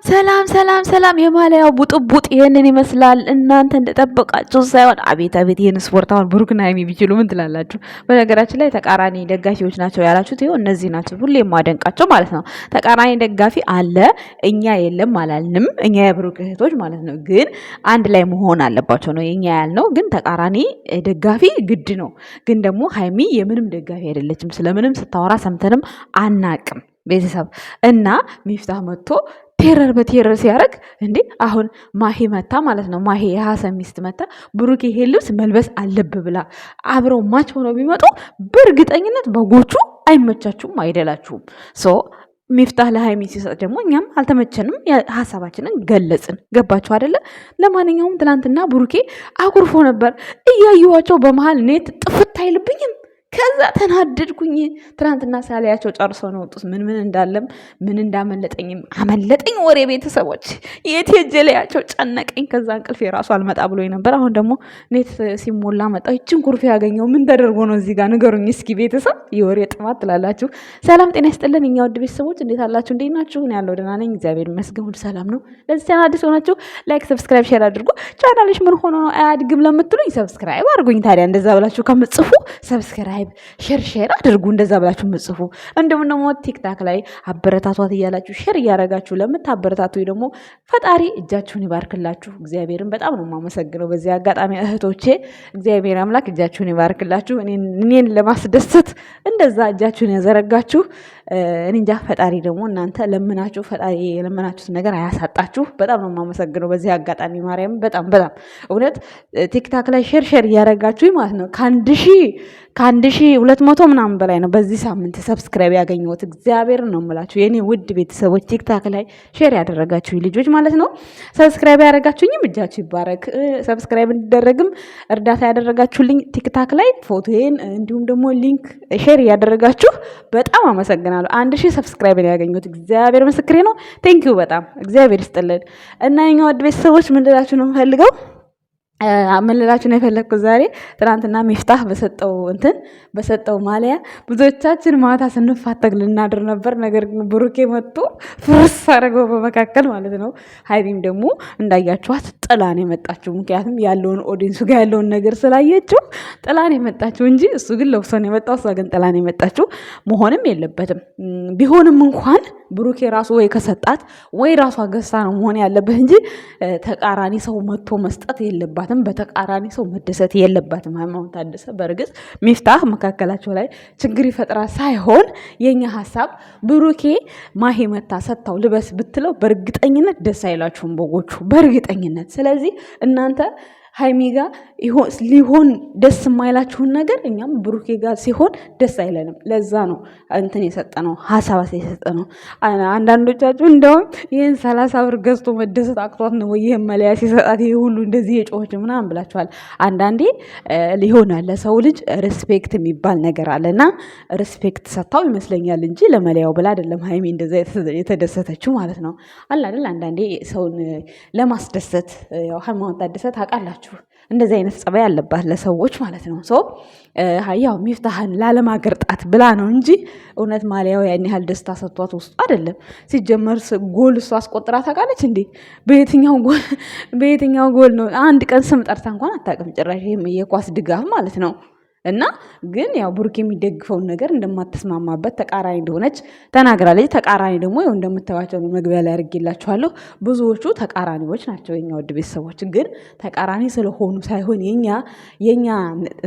ሰላም ሰላም ሰላም የማሊያው ቡጥቡጥ ይሄንን ይመስላል። እናንተ እንደጠበቃችሁ ሳይሆን አቤት አቤት ይሄን ስፖርት አሁን ብሩክና ሀይሚ ቢችሉ ምን ትላላችሁ? በነገራችን ላይ ተቃራኒ ደጋፊዎች ናቸው ያላችሁት ይኸው እነዚህ ናቸው ሁሌ የማደንቃቸው ማለት ነው። ተቃራኒ ደጋፊ አለ እኛ የለም አላልንም። እኛ የብሩክ እህቶች ማለት ነው። ግን አንድ ላይ መሆን አለባቸው ነው የኛ ያልነው። ግን ተቃራኒ ደጋፊ ግድ ነው። ግን ደግሞ ሀይሚ የምንም ደጋፊ አይደለችም። ስለምንም ስታወራ ሰምተንም አናቅም ቤተሰብ እና ሚፍታህ መጥቶ ቴረር በቴረር ሲያደርግ እንዴ አሁን ማሄ መታ ማለት ነው። ማሄ የሀሰን ሚስት መታ ብሩክ ይሄ ልብስ መልበስ አለብህ ብላ አብረው ማች ሆነው ቢመጡ በእርግጠኝነት በጎቹ አይመቻችሁም፣ አይደላችሁም። ሶ ሚፍታህ ለሀይሚ ሲሰጥ ደግሞ እኛም አልተመቸንም፣ ሀሳባችንን ገለጽን። ገባችሁ አይደለ? ለማንኛውም ትናንትና ብሩኬ አኩርፎ ነበር እያየኋቸው በመሀል ኔት ጥፍት አይልብኝም። ከዛ ተናደድኩኝ። ትናንትና ሳላያቸው ጨርሶ ነው ወጡት። ምን እንዳለም ምን እንዳመለጠኝም አመለጠኝ። ወሬ ቤተሰቦች የት ሄጄ ላያቸው ጨነቀኝ። ከዛ እንቅልፍ የራሱ አልመጣ ብሎ ነበር። አሁን ደግሞ ኔት ሲሞላ መጣሁ። ይችን ኩርፊ ያገኘው ምን ተደርጎ ነው እዚህ ጋር ንገሩኝ እስኪ ቤተሰብ። የወሬ ጥማት ትላላችሁ። ሰላም ጤና ይስጥልን እኛ ውድ ቤተሰቦች እንዴት አላችሁ? እንዴት ናችሁ? እኔ ያለው ደህና ነኝ እግዚአብሔር ይመስገን፣ ሁሉ ሰላም ነው። ለዚህ ቻናል አዲስ ሆናችሁ ላይክ፣ ሰብስክራይብ፣ ሼር አድርጉ። ቻናልሽ ምን ሆኖ ነው አያድግም ለምትሉኝ ሰብስክራይብ አድርጉኝ። ታዲያ እንደዛ ብላችሁ ከምጽፉ ሰብስክራይብ ሼር አድርጉ። እንደዛ ብላችሁ ምጽፉ። እንደውም ደግሞ ቲክታክ ላይ አበረታቷት እያላችሁ ሼር እያረጋችሁ ለምታበረታቱ ደግሞ ፈጣሪ እጃችሁን ይባርክላችሁ። እግዚአብሔርን በጣም ነው የማመሰግነው በዚህ አጋጣሚ እህቶቼ። እግዚአብሔር አምላክ እጃችሁን ይባርክላችሁ። እኔን ለማስደሰት እንደዛ እጃችሁን ያዘረጋችሁ እኔ እንጃ። ፈጣሪ ደግሞ እናንተ ለምናችሁ ፈጣሪ የለመናችሁት ነገር አያሳጣችሁ። በጣም ነው የማመሰግነው በዚህ አጋጣሚ ማርያም። በጣም እውነት ቲክታክ ላይ ሼር እያረጋችሁ ማለት ነው ከ1200 ምናምን በላይ ነው በዚህ ሳምንት ሰብስክራይብ ያገኘሁት። እግዚአብሔር ነው የምላችሁ የኔ ውድ ቤተሰቦች፣ ቲክታክ ላይ ሼር ያደረጋችሁ ልጆች ማለት ነው። ሰብስክራይብ ያደረጋችሁኝም እጃችሁ ይባረክ። ሰብስክራይብ እንዲደረግም እርዳታ ያደረጋችሁልኝ ቲክታክ ላይ ፎቶዬን እንዲሁም ደግሞ ሊንክ ሼር እያደረጋችሁ በጣም አመሰግናለሁ። 1000 ሰብስክራይብ ነው ያገኘሁት። እግዚአብሔር ምስክሬ ነው። ቴንኪዩ በጣም እግዚአብሔር ይስጥልን። እና የኛ ውድ ቤተሰቦች ምን ልላችሁ ነው የምፈልገው አመለላችሁ ነው የፈለግኩት ዛሬ። ትናንትና ሚፍታህ በሰጠው ማሊያ ብዙዎቻችን ማታ ስንፋተግ ልናድር ነበር። ነገር ግን ብሩኬ መጥቶ ፍርስ አደረገው በመካከል ማለት ነው። ሀይሚም ደግሞ እንዳያችኋት ጥላን የመጣችው ምክንያቱም ያለውን ኦዲንሱ ጋር ያለውን ነገር ስላየችው ጥላን የመጣችው እንጂ እሱ ግን ለብሶን የመጣው እሷ ግን ጥላን የመጣችው መሆንም የለበትም። ቢሆንም እንኳን ብሩኬ ራሱ ወይ ከሰጣት ወይ ራሷ ገዝታ ነው መሆን ያለበት እንጂ ተቃራኒ ሰው መጥቶ መስጠት የለባትም። በተቃራኒ ሰው መደሰት የለባትም። ሃይማኖት ታደሰ በእርግጥ ሚፍታህ መካከላቸው ላይ ችግር ይፈጥራል ሳይሆን የኛ ሀሳብ ብሩኬ ማሄ መታ ሰጥታው ልበስ ብትለው በእርግጠኝነት ደስ አይላችሁም በጎቹ በእርግጠኝነት። ስለዚህ እናንተ ሀይሚ ጋር ሊሆን ደስ የማይላችሁን ነገር እኛም ብሩኬ ጋር ሲሆን ደስ አይለንም። ለዛ ነው እንትን የሰጠነው ሀሳብ የሰጠነው። አንዳንዶቻችሁ እንደውም ይህን 30 ብር ገዝቶ መደሰት አቅቷት ነው ወይ ይህን መለያ ሲሰጣት ይህ ሁሉ እንደዚህ የጮኸች ምናምን ብላችኋል። አንዳንዴ ሊሆናል ለሰው ልጅ ሪስፔክት የሚባል ነገር አለና ሪስፔክት ሰጥታው ይመስለኛል እንጂ ለመለያው ብላ አይደለም ሀይሚ እንደዛ የተደሰተችው ማለት ነው። አለ አይደል አንዳንዴ ሰውን ለማስደሰት ያው ሃይማኖት ታደሰ ታውቃላችሁ እንደዚህ አይነት ጸባይ ያለባት ለሰዎች ማለት ነው። ያው ሚፍታህን ላለማገርጣት ብላ ነው እንጂ እውነት ማሊያው ያን ያህል ደስታ ሰጥቷት ውስጡ አይደለም። ሲጀመር ጎል እሱ አስቆጥራ ታውቃለች እንዴ? በየትኛው ጎል ነው? አንድ ቀን ስም ጠርታ እንኳን አታውቅም ጭራሽ። የኳስ ድጋፍ ማለት ነው። እና ግን ያው ብሩክ የሚደግፈውን ነገር እንደማትስማማበት ተቃራኒ እንደሆነች ተናግራለች። ተቃራኒ ደግሞ ያው እንደምታዩቸው ነው መግቢያ ላይ አድርጌላችኋለሁ። ብዙዎቹ ተቃራኒዎች ናቸው የኛ ውድ ቤተሰቦች። ግን ተቃራኒ ስለሆኑ ሳይሆን የኛ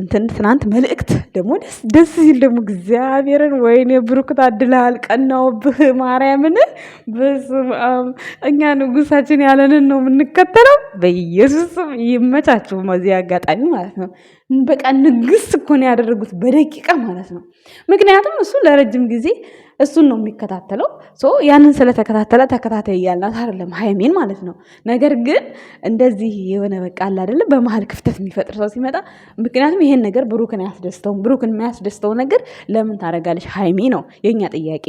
እንትን ትናንት መልእክት ደግሞ ደስ ሲል ደግሞ እግዚአብሔርን ወይኔ ብሩክ ታድለሃል፣ ቀናውብህ ማርያምን። እኛ ንጉሳችን ያለንን ነው የምንከተለው። በኢየሱስም ይመቻችሁ በዚህ አጋጣሚ ማለት ነው። በቃ ንግስ እኮ ነው ያደረጉት በደቂቃ ማለት ነው። ምክንያቱም እሱ ለረጅም ጊዜ እሱን ነው የሚከታተለው። ያንን ስለተከታተለ ተከታታይ እያልናት አይደለም ሀይሜን ማለት ነው። ነገር ግን እንደዚህ የሆነ በቃ አለ አይደለም በመሀል ክፍተት የሚፈጥር ሰው ሲመጣ፣ ምክንያቱም ይሄን ነገር ብሩክን አያስደስተውም። ብሩክን የሚያስደስተው ነገር ለምን ታደርጋለች ሀይሜ ነው የኛ ጥያቄ።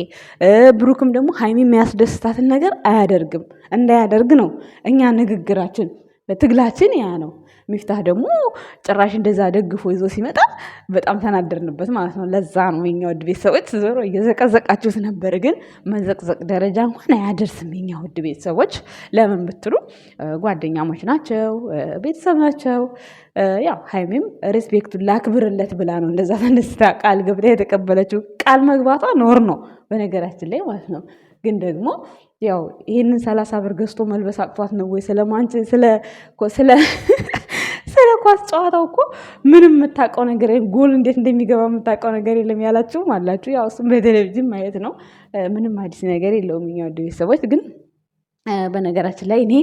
ብሩክም ደግሞ ሀይሜ የሚያስደስታትን ነገር አያደርግም። እንዳያደርግ ነው እኛ ንግግራችን፣ ትግላችን ያ ነው። ሚፍታህ ደግሞ ጭራሽ እንደዛ ደግፎ ይዞ ሲመጣ በጣም ተናደርንበት ማለት ነው። ለዛ ነው የኛ ውድ ቤተሰቦች ዞሮ እየዘቀዘቃችሁት ነበር፣ ግን መዘቅዘቅ ደረጃ እንኳን አያደርስም የኛ ውድ ቤተሰቦች። ለምን ብትሉ ጓደኛሞች ናቸው፣ ቤተሰብ ናቸው። ያው ሀይሚም ሬስፔክቱን ላክብርለት ብላ ነው እንደዛ ተነስታ ቃል ገብታ የተቀበለችው። ቃል መግባቷ ኖር ነው በነገራችን ላይ ማለት ነው። ግን ደግሞ ያው ይህንን 30 ብር ገዝቶ መልበስ አቅቷት ነው ወይ ስለ ኳስ ጨዋታው እኮ ምንም የምታውቀው ነገር ጎል እንዴት እንደሚገባ የምታውቀው ነገር የለም ያላችሁም አላችሁ። ያው እሱም በቴሌቪዥን ማየት ነው። ምንም አዲስ ነገር የለውም የኛ ውድ ቤተሰቦች። ግን በነገራችን ላይ እኔ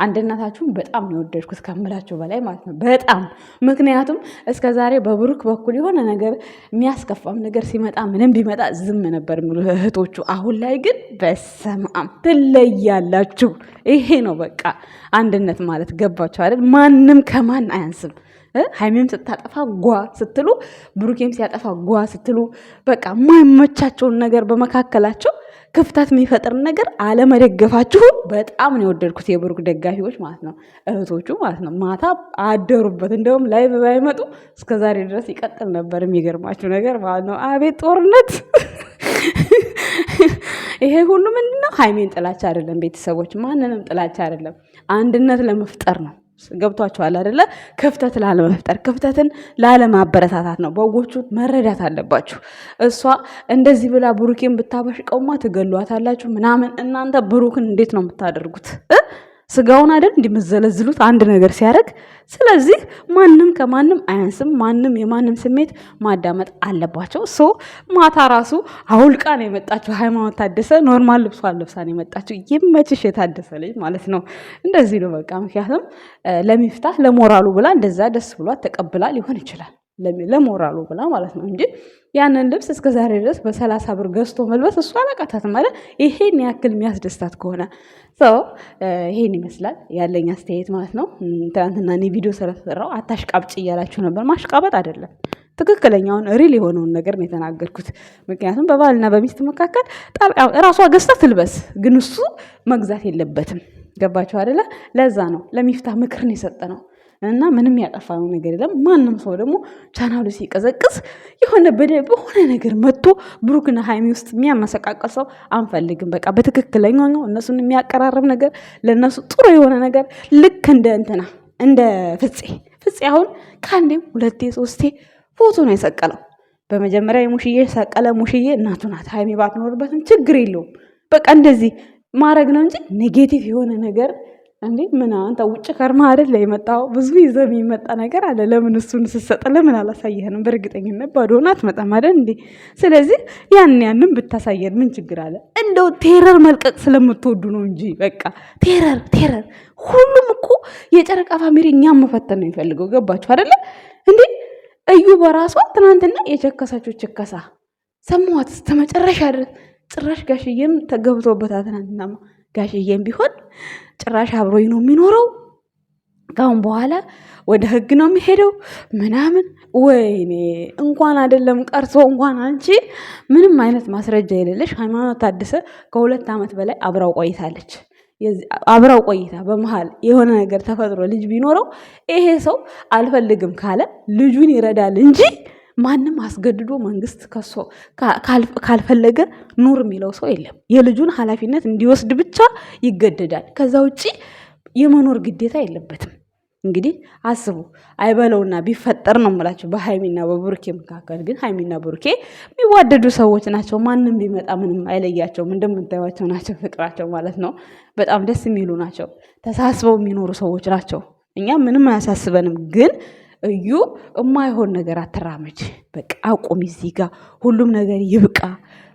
አንድነታችሁን በጣም ነው የወደድኩት ከምላችሁ በላይ ማለት ነው። በጣም ምክንያቱም እስከ ዛሬ በብሩክ በኩል የሆነ ነገር የሚያስከፋም ነገር ሲመጣ ምንም ቢመጣ ዝም ነበር የሚሉ እህቶቹ፣ አሁን ላይ ግን በሰማም ትለያላችሁ። ይሄ ነው በቃ አንድነት ማለት። ገባችሁ አይደል? ማንም ከማን አያንስም። ሀይሜም ስታጠፋ ጓ ስትሉ፣ ብሩኬም ሲያጠፋ ጓ ስትሉ፣ በቃ የማይመቻቸውን ነገር በመካከላቸው ክፍተት የሚፈጥር ነገር አለመደገፋችሁ በጣም ነው የወደድኩት። የብሩክ ደጋፊዎች ማለት ነው፣ እህቶቹ ማለት ነው። ማታ አደሩበት። እንደውም ላይቭ ባይመጡ እስከዛሬ ድረስ ይቀጥል ነበር። የሚገርማችሁ ነገር ማለት ነው። አቤት ጦርነት! ይሄ ሁሉ ምንድነው? ሀይሜን ጥላቻ አይደለም ቤተሰቦች፣ ማንንም ጥላቻ አይደለም፣ አንድነት ለመፍጠር ነው። ገብቷቸዋል አይደለ? ክፍተት ላለመፍጠር፣ ክፍተትን ላለማበረታታት ነው። በጎቹ መረዳት አለባችሁ። እሷ እንደዚህ ብላ ብሩኬን ብታበሽቀውማ ትገሏታላችሁ ምናምን። እናንተ ብሩክን እንዴት ነው የምታደርጉት? ስጋውን አይደል እንደምዘለዝሉት አንድ ነገር ሲያደርግ። ስለዚህ ማንም ከማንም አያንስም። ማንም የማንም ስሜት ማዳመጥ አለባቸው። ሶ ማታ ራሱ አውልቃ ነው የመጣችው። ሃይማኖት ታደሰ ኖርማል ልብሷን ለብሳ ነው የመጣችው። ይመችሽ የታደሰ ልጅ ማለት ነው። እንደዚህ ነው በቃ። ምክንያቱም ለሚፍታህ ለሞራሉ ብላ እንደዛ ደስ ብሏት ተቀብላ ሊሆን ይችላል። ለሞራሉ ብላ ማለት ነው እንጂ ያንን ልብስ እስከ ዛሬ ድረስ በ30 ብር ገዝቶ መልበስ እሱ አላቃታት ማለት ይሄን ያክል የሚያስደስታት ከሆነ ሰው ይሄን ይመስላል ያለኝ አስተያየት ማለት ነው። ትናንትና እኔ ቪዲዮ ስለተሰራው አታሽቃብጭ እያላችሁ ነበር። ማሽቃበጥ አይደለም፣ ትክክለኛውን ሪል የሆነውን ነገር ነው የተናገርኩት። ምክንያቱም በባልና በሚስት መካከል ጣልቃ ራሷ ገዝታ ትልበስ፣ ግን እሱ መግዛት የለበትም። ገባችሁ አይደለ? ለዛ ነው ለሚፍታህ ምክርን የሰጠ ነው። እና ምንም ያጠፋነው ነገር የለም። ማንም ሰው ደግሞ ቻናሉ ሲቀዘቅዝ የሆነ በሆነ ነገር መጥቶ ብሩክና ሃይሚ ውስጥ የሚያመሰቃቀል ሰው አንፈልግም። በቃ በትክክለኛው ነው እነሱን የሚያቀራርብ ነገር፣ ለእነሱ ጥሩ የሆነ ነገር ልክ እንደ ፍፄ አሁን ከአንዴም 2 3 ፎቶ ነው የሰቀለው። በመጀመሪያ የሙሽዬ ሰቀለ። ሙሽዬ እናቱ ናት። ሃይሚ ባትኖርበትም ችግር የለውም። በቃ እንደዚህ ማድረግ ነው እንጂ ኔጌቲቭ የሆነ ነገር እንዴ ምን አንተ ውጭ ከርማ አይደል የመጣው? ብዙ ይዘህ የሚመጣ ነገር አለ። ለምን እሱን ስትሰጥ ለምን አላሳየህንም? በእርግጠኝነት ባዶና አትመጣም አይደል እንዴ? ስለዚህ ያንን ብታሳየን ምን ችግር አለ? እንደው ቴረር መልቀቅ ስለምትወዱ ነው እንጂ በቃ ቴረር ሁሉም እኮ የጨረቃ ፋሚሊ እኛም መፈተን ነው የሚፈልገው። ገባችሁ አይደለ እንዴ? እዩ በራሷ ትናንትና የቸከሳችሁ ቸከሳ ሰማዋት እስከመጨረሻ ድረስ። ጭራሽ ጋሽዬም ተገብቶበታል ትናንትናማ። ጋሽዬም ቢሆን ጭራሽ አብሮኝ ነው የሚኖረው፣ ካሁን በኋላ ወደ ህግ ነው የሚሄደው ምናምን። ወይኔ እንኳን አይደለም ቀርቶ እንኳን አንቺ ምንም አይነት ማስረጃ የሌለሽ ሃይማኖት ታደሰ ከ2 ዓመት በላይ አብራው ቆይታለች። አብራው ቆይታ በመሃል የሆነ ነገር ተፈጥሮ ልጅ ቢኖረው ይሄ ሰው አልፈልግም ካለ ልጁን ይረዳል እንጂ ማንም አስገድዶ መንግስት ከሶ ካልፈለገ ኑር የሚለው ሰው የለም። የልጁን ኃላፊነት እንዲወስድ ብቻ ይገደዳል። ከዛ ውጪ የመኖር ግዴታ የለበትም። እንግዲህ አስቡ፣ አይበለውና ቢፈጠር ነው የምላቸው በሃይሚና በብሩኬ መካከል። ግን ሃይሚና ብሩኬ የሚዋደዱ ሰዎች ናቸው። ማንም ቢመጣ ምንም አይለያቸውም። እንደምታዩቸው ናቸው፣ ፍቅራቸው ማለት ነው። በጣም ደስ የሚሉ ናቸው። ተሳስበው የሚኖሩ ሰዎች ናቸው። እኛ ምንም አያሳስበንም። ግን እዩ የማይሆን ነገር አትራመጅ። በቃ አቁሚ። እዚህ ጋር ሁሉም ነገር ይብቃ።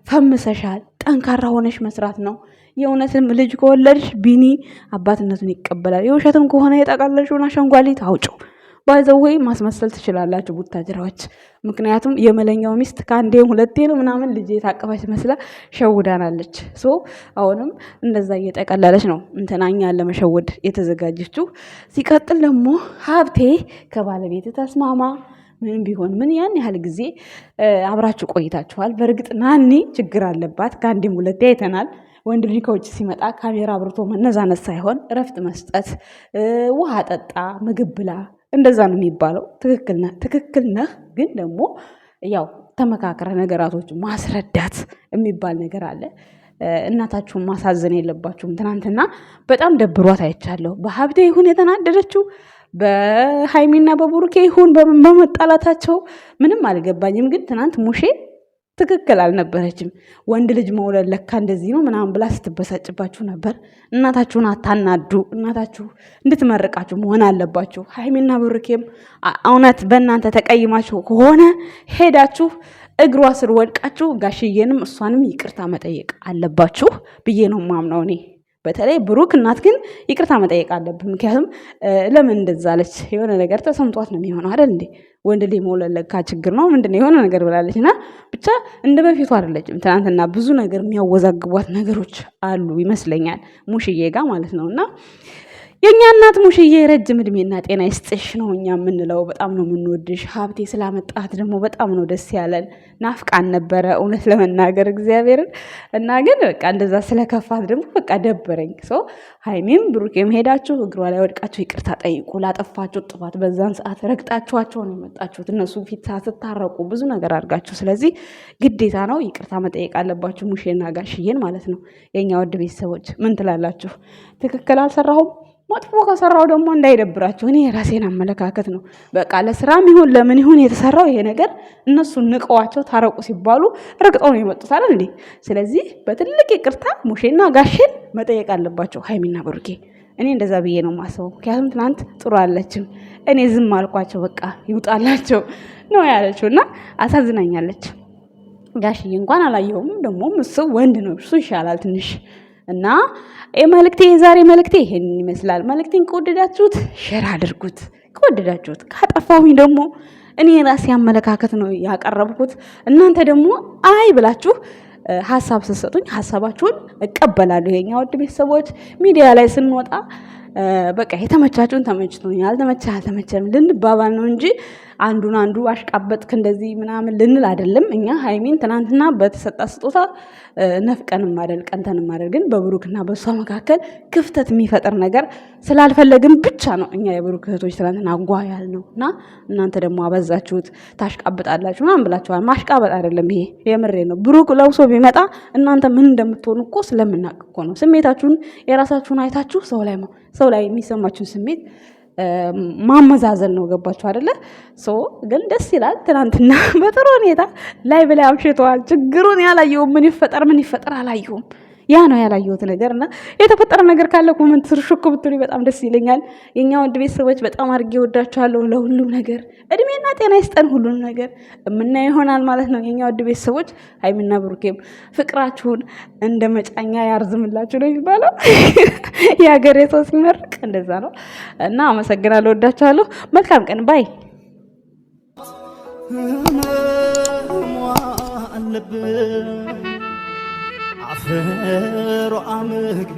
ፈምሰሻል። ጠንካራ ሆነሽ መስራት ነው። የእውነትም ልጅ ከወለድሽ ቢኒ አባትነቱን ይቀበላል። የውሸትም ከሆነ የጠቃለልሽውን አሸንጓሊት አውጭው። ባይዘወይ ማስመሰል ትችላላችሁ ቡታጅራዎች። ምክንያቱም የመለኛው ሚስት ከአንዴም 2 ነው ምናምን ልጅ የታቀፈች መስላ ሸውዳናለች። ሶ አሁንም እንደዛ እየጠቀለለች ነው እንትናኛን ለመሸወድ የተዘጋጀችው። ሲቀጥል ደግሞ ሀብቴ ከባለቤት ተስማማ። ምንም ቢሆን ምን ያን ያህል ጊዜ አብራችሁ ቆይታችኋል። በእርግጥ ናኒ ችግር አለባት። ከአንዴም 2 አይተናል። ወንድ ልጅ ከውጭ ሲመጣ ካሜራ አብርቶ መነዛነት ሳይሆን እረፍት መስጠት፣ ውሃ ጠጣ፣ ምግብ ብላ፣ እንደዛ ነው የሚባለው። ትክክል ነህ፣ ግን ደግሞ ያው ተመካከረ ነገራቶች ማስረዳት የሚባል ነገር አለ። እናታችሁን ማሳዘን የለባችሁም። ትናንትና በጣም ደብሯት አይቻለሁ። በሀብቴ ይሁን የተናደደችው በሃይሚና በቡሩኬ ይሁን በመጣላታቸው ምንም አልገባኝም። ግን ትናንት ሙሼ ትክክል አልነበረችም። ወንድ ልጅ መውለድ ለካ እንደዚህ ነው ምናምን ብላ ስትበሳጭባችሁ ነበር። እናታችሁን አታናዱ። እናታችሁ እንድትመርቃችሁ መሆን አለባችሁ። ሃይሚና ብሩኬም እውነት በእናንተ ተቀይማችሁ ከሆነ ሄዳችሁ እግሯ ስር ወድቃችሁ ጋሽዬንም እሷንም ይቅርታ መጠየቅ አለባችሁ ብዬ ነው ማምነው እኔ። በተለይ ብሩክ እናት ግን ይቅርታ መጠየቅ አለብን። ምክንያቱም ለምን እንደዛ አለች? የሆነ ነገር ተሰምቷት ነው የሚሆነው አይደል እንዴ? ወንድ ልጅ መውለድ ለካ ችግር ነው ምንድነው የሆነ ነገር ብላለች እና ብቻ እንደ በፊቱ አይደለችም። ትናንትና ብዙ ነገር የሚያወዛግቧት ነገሮች አሉ ይመስለኛል ሙሽዬ ጋር ማለት ነው። እና የእኛ እናት ሙሽዬ ረጅም እድሜና ጤና ይስጥሽ ነው እኛ የምንለው። በጣም ነው የምንወድሽ። ሀብቴ ስላመጣት ደግሞ በጣም ነው ደስ ያለን። ናፍቃን ነበረ እውነት ለመናገር እግዚአብሔርን እና ግን በቃ እንደዛ ስለከፋት ደግሞ በቃ ደበረኝ። ሃይሜም ብሩኬም ሄዳችሁ እግሯ ላይ ወድቃችሁ ይቅርታ ጠይቁ። ላጠፋችሁ ጥፋት በዛን ሰዓት ረግጣችኋቸው ነው የመጣችሁት። እነሱ ፊት ስታረቁ ብዙ ነገር አድርጋችሁ፣ ስለዚህ ግዴታ ነው ይቅርታ መጠየቅ አለባችሁ ሙሼና ጋሽዬን ማለት ነው። የእኛ ውድ ቤተሰቦች ምን ትላላችሁ? ትክክል አልሰራሁም? መጥፎ ከሰራው ደግሞ እንዳይደብራችሁ። እኔ የራሴን አመለካከት ነው። በቃ ለስራም ይሁን ለምን ይሁን የተሰራው ይሄ ነገር እነሱ ንቀዋቸው ታረቁ ሲባሉ ረግጠው ነው የመጡት አይደል እንዴ? ስለዚህ በትልቅ ይቅርታ ሙሼና ጋሼን መጠየቅ አለባቸው ሃይሚና ብሩኬ። እኔ እንደዛ ብዬ ነው የማስበው። ምክንያቱም ትናንት ጥሩ አለችም። እኔ ዝም አልኳቸው፣ በቃ ይውጣላቸው ነው ያለችው እና አሳዝናኛለች። ጋሽዬ እንኳን አላየሁም፣ ደግሞ እሱ ወንድ ነው፣ እሱ ይሻላል ትንሽ እና መልእክቴ የዛሬ መልእክቴ ይሄንን ይመስላል። መልእክቴን ከወደዳችሁት ሼር አድርጉት። ከወደዳችሁት ካጠፋሁኝ ደግሞ እኔ የራሴ አመለካከት ነው ያቀረብኩት። እናንተ ደግሞ አይ ብላችሁ ሀሳብ ስትሰጡኝ ሀሳባችሁን እቀበላለሁ። የኛ ውድ ቤተሰቦች ሚዲያ ላይ ስንወጣ በቃ የተመቻችሁን ተመችቶኛል፣ አልተመቸም ልንባባል ነው እንጂ አንዱ አሽቃበጥክ እንደዚህ ምናምን ልንል አይደለም። እኛ ሃይሚን ትናንትና በተሰጣ ስጦታ ነፍቀንም አይደል ቀንተንም አይደል፣ ግን በብሩክና በሷ መካከል ክፍተት የሚፈጥር ነገር ስላልፈለግን ብቻ ነው እኛ የብሩክ እህቶች ትናንትና አጓ ያልነው እና እናንተ ደግሞ አበዛችሁት፣ ታሽቃበጣላችሁ ምናምን ብላችኋል። ማሽቃበጥ አይደለም ይሄ፣ የምሬ ነው። ብሩክ ለብሶ ቢመጣ እናንተ ምን እንደምትሆኑ እኮ ስለምናውቅ እኮ ነው። ስሜታችሁን የራሳችሁን አይታችሁ ሰው ላይ የሚሰማችሁን ስሜት ማመዛዘን ነው። ገባችሁ አይደለ? ግን ደስ ይላል። ትናንትና በጥሩ ሁኔታ ላይ በላይ አምሽተዋል። ችግሩን ያላየሁም ምን ይፈጠር አላየሁም። ያ ነው ያላየሁት ነገር እና የተፈጠረ ነገር ካለ ኮመንት ስር ሹክ ብትሉ በጣም ደስ ይለኛል። የኛ ወድ ቤተሰቦች በጣም አድርጌ ወዳችኋለሁ። ለሁሉም ነገር እድሜና ጤና ይስጠን። ሁሉም ነገር የምናየው ይሆናል ማለት ነው። የኛ ወድ ቤተሰቦች ሃይሚና ብሩኬም ፍቅራችሁን እንደ መጫኛ ያርዝምላችሁ ነው የሚባለው። የሀገሬ ሰው ሲመርቅ እንደዛ ነው እና አመሰግናለሁ። ወዳችኋለሁ። መልካም ቀን ባይ አፈሮ አመግ